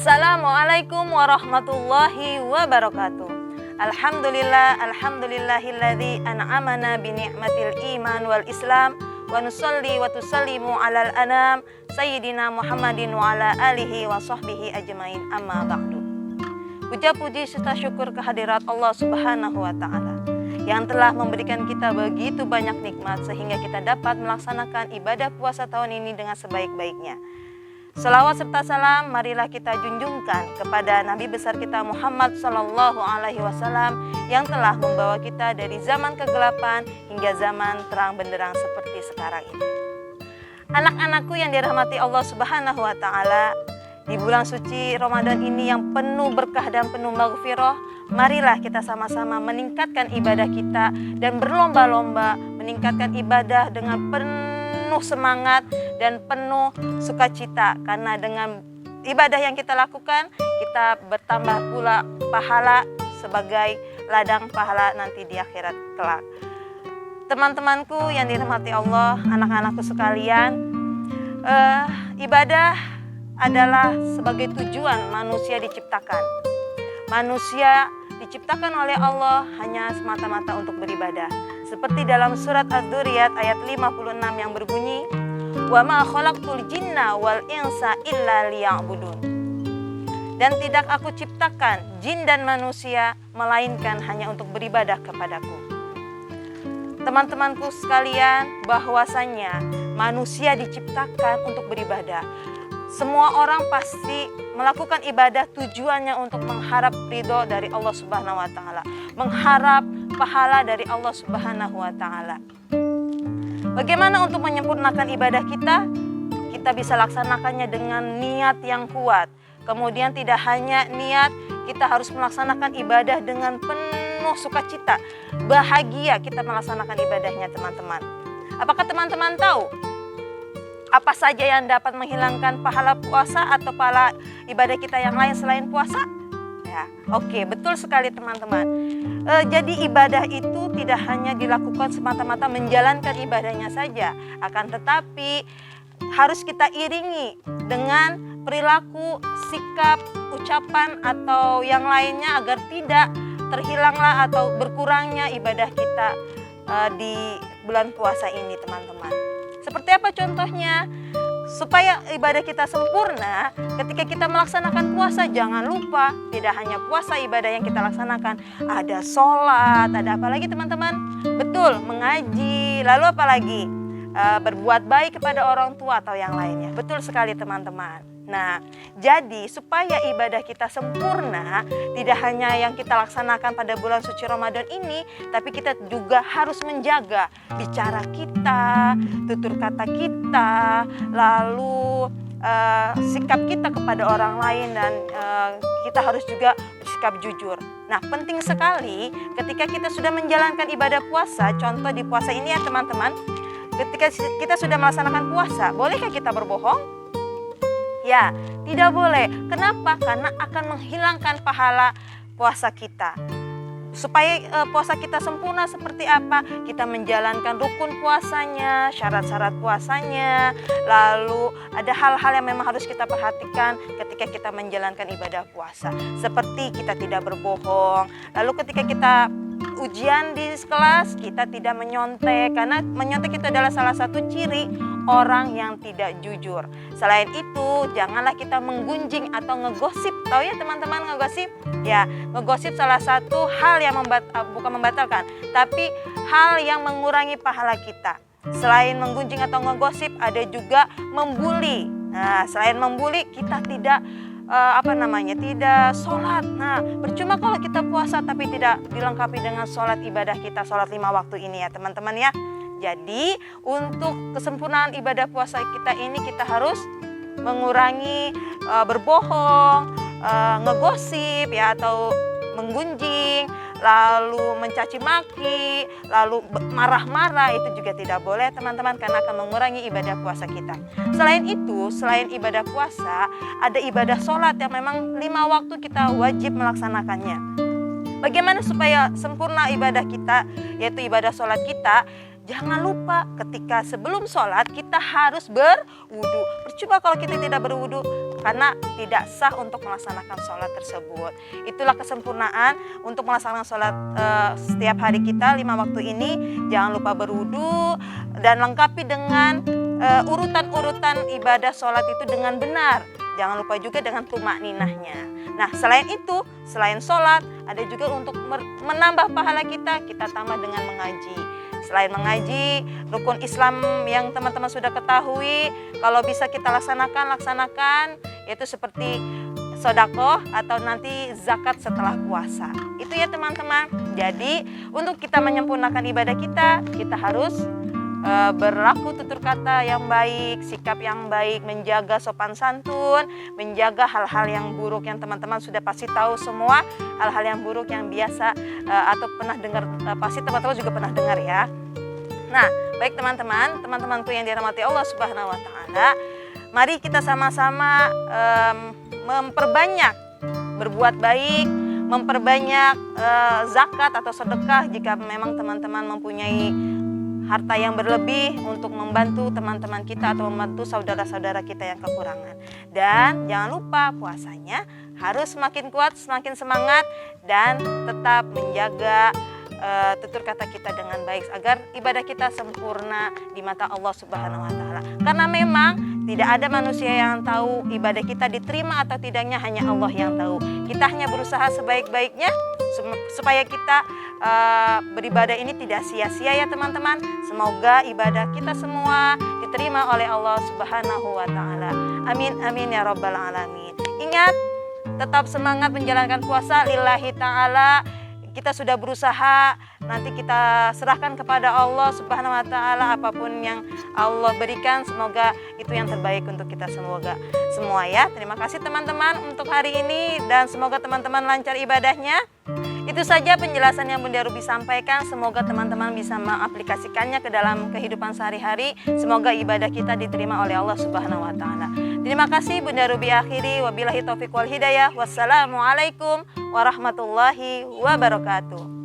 Assalamualaikum warahmatullahi wabarakatuh. Alhamdulillahilladzi an'amana bi ni'matil iman wal islam wa nusalli wa tusallimu alal anam sayyidina Muhammadin wa ala alihi wa sahbihi ajmain, amma ba'du. Puja puji serta syukur kehadirat Allah Subhanahu wa taala yang telah memberikan kita begitu banyak nikmat sehingga kita dapat melaksanakan ibadah puasa tahun ini dengan sebaik-baiknya. Selawat serta salam marilah kita junjungkan kepada Nabi besar kita Muhammad Sallallahu Alaihi Wasallam yang telah membawa kita dari zaman kegelapan hingga zaman terang benderang seperti sekarang ini. Anak-anakku yang dirahmati Allah Subhanahu Wa Taala, di bulan suci Ramadan ini yang penuh berkah dan penuh maghfirah, marilah kita sama-sama meningkatkan ibadah kita dan berlomba-lomba meningkatkan ibadah dengan penuh semangat dan penuh sukacita, karena dengan ibadah yang kita lakukan kita bertambah pula pahala sebagai ladang pahala nanti di akhirat kelak. Teman-temanku yang dirahmati Allah, anak-anakku sekalian, ibadah adalah sebagai tujuan manusia diciptakan. Manusia diciptakan oleh Allah hanya semata-mata untuk beribadah. Seperti dalam surat Az-Dzuriyat ayat 56 yang berbunyi, "Wa ma khalaqtul jinna wal insa illa liya'budun." Dan tidak aku ciptakan jin dan manusia melainkan hanya untuk beribadah kepadaku. Teman-temanku sekalian, bahwasannya manusia diciptakan untuk beribadah. Semua orang pasti melakukan ibadah tujuannya untuk mengharap ridho dari Allah Subhanahu wa taala, mengharap pahala dari Allah Subhanahu wa taala. Bagaimana untuk menyempurnakan ibadah kita? Kita bisa laksanakannya dengan niat yang kuat. Kemudian tidak hanya niat, kita harus melaksanakan ibadah dengan penuh sukacita, bahagia kita melaksanakan ibadahnya, teman-teman. Apakah teman-teman tahu apa saja yang dapat menghilangkan pahala puasa atau pahala ibadah kita yang lain selain puasa? Ya, oke, betul sekali teman-teman. Jadi ibadah itu tidak hanya dilakukan semata-mata menjalankan ibadahnya saja, akan tetapi harus kita iringi dengan perilaku, sikap, ucapan atau yang lainnya agar tidak terhilanglah atau berkurangnya ibadah kita di bulan puasa ini, teman-teman. Seperti apa contohnya? Supaya ibadah kita sempurna, ketika kita melaksanakan puasa, jangan lupa tidak hanya puasa ibadah yang kita laksanakan, ada sholat, ada apa lagi teman-teman? Betul, mengaji, lalu apa lagi? Berbuat baik kepada orang tua atau yang lainnya. Betul sekali teman-teman. Nah, jadi supaya ibadah kita sempurna, tidak hanya yang kita laksanakan pada bulan suci Ramadan ini, tapi kita juga harus menjaga bicara kita, tutur kata kita, lalu sikap kita kepada orang lain, dan kita harus juga bersikap jujur. Nah, penting sekali ketika kita sudah menjalankan ibadah puasa, contoh di puasa ini ya teman-teman, ketika kita sudah melaksanakan puasa, bolehkah kita berbohong? Ya, tidak boleh. Kenapa? Karena akan menghilangkan pahala puasa kita. Supaya puasa kita sempurna seperti apa? Kita menjalankan rukun puasanya, syarat-syarat puasanya, lalu ada hal-hal yang memang harus kita perhatikan ketika kita menjalankan ibadah puasa. Seperti kita tidak berbohong, lalu ketika kita ujian di kelas kita tidak menyontek, karena menyontek itu adalah salah satu ciri orang yang tidak jujur. Selain itu, janganlah kita menggunjing atau ngegosip. Tahu ya teman-teman ngegosip? Ya, ngegosip salah satu hal yang bukan membatalkan, tapi hal yang mengurangi pahala kita. Selain menggunjing atau ngegosip, ada juga membuli. Nah, selain membuli, kita tidak tidak sholat. Nah, percuma kalau kita puasa tapi tidak dilengkapi dengan sholat ibadah kita, sholat 5 waktu ini ya teman-teman ya. Jadi untuk kesempurnaan ibadah puasa kita ini, kita harus mengurangi berbohong, ngegosip ya, atau menggunjing, lalu mencaci maki, lalu marah-marah, itu juga tidak boleh teman-teman, karena akan mengurangi ibadah puasa kita. Selain itu, selain ibadah puasa, ada ibadah sholat yang memang 5 waktu kita wajib melaksanakannya. Bagaimana supaya sempurna ibadah kita, yaitu ibadah sholat kita? Jangan lupa ketika sebelum sholat kita harus berwudu. Percuma kalau kita tidak berwudu, karena tidak sah untuk melaksanakan sholat tersebut. Itulah kesempurnaan untuk melaksanakan sholat setiap hari kita 5 waktu ini. Jangan lupa berwudu dan lengkapi dengan urutan-urutan ibadah sholat itu dengan benar. Jangan lupa juga dengan tumakninahnya. Nah, selain itu, selain sholat, ada juga untuk menambah pahala kita tambah dengan mengaji. Selain mengaji, rukun Islam yang teman-teman sudah ketahui, kalau bisa kita laksanakan, yaitu seperti sedekah atau nanti zakat setelah puasa. Itu ya teman-teman. Jadi, untuk kita menyempurnakan ibadah kita harus berlaku tutur kata yang baik, sikap yang baik, menjaga sopan santun, menjaga hal-hal yang buruk yang teman-teman sudah pasti tahu semua, hal-hal yang buruk yang biasa atau pernah dengar, pasti teman-teman juga pernah dengar ya. Nah, baik teman-temanku yang dirahmati Allah Subhanahu wa taala, mari kita sama-sama memperbanyak berbuat baik, memperbanyak zakat atau sedekah jika memang teman-teman mempunyai harta yang berlebih untuk membantu teman-teman kita atau membantu saudara-saudara kita yang kekurangan. Dan jangan lupa puasanya harus semakin kuat, semakin semangat, dan tetap menjaga tutur kata kita dengan baik agar ibadah kita sempurna di mata Allah Subhanahu wa taala. Karena memang tidak ada manusia yang tahu ibadah kita diterima atau tidaknya, hanya Allah yang tahu. Kita hanya berusaha sebaik-baiknya supaya kita beribadah ini tidak sia-sia ya teman-teman. Semoga ibadah kita semua diterima oleh Allah Subhanahu wa taala. Amin amin ya rabbal alamin. Ingat, tetap semangat menjalankan puasa lillahi taala. Kita sudah berusaha, nanti kita serahkan kepada Allah Subhanahu wa taala apapun yang Allah berikan, semoga itu yang terbaik untuk kita semua ya. Terima kasih teman-teman untuk hari ini dan semoga teman-teman lancar ibadahnya. Itu saja penjelasan yang Bunda Ruby sampaikan. Semoga teman-teman bisa mengaplikasikannya ke dalam kehidupan sehari-hari. Semoga ibadah kita diterima oleh Allah Subhanahu wa taala. Terima kasih, Bunda Ruby akhiri. Wabillahi taufiq wal hidayah. Wassalamualaikum warahmatullahi wabarakatuh.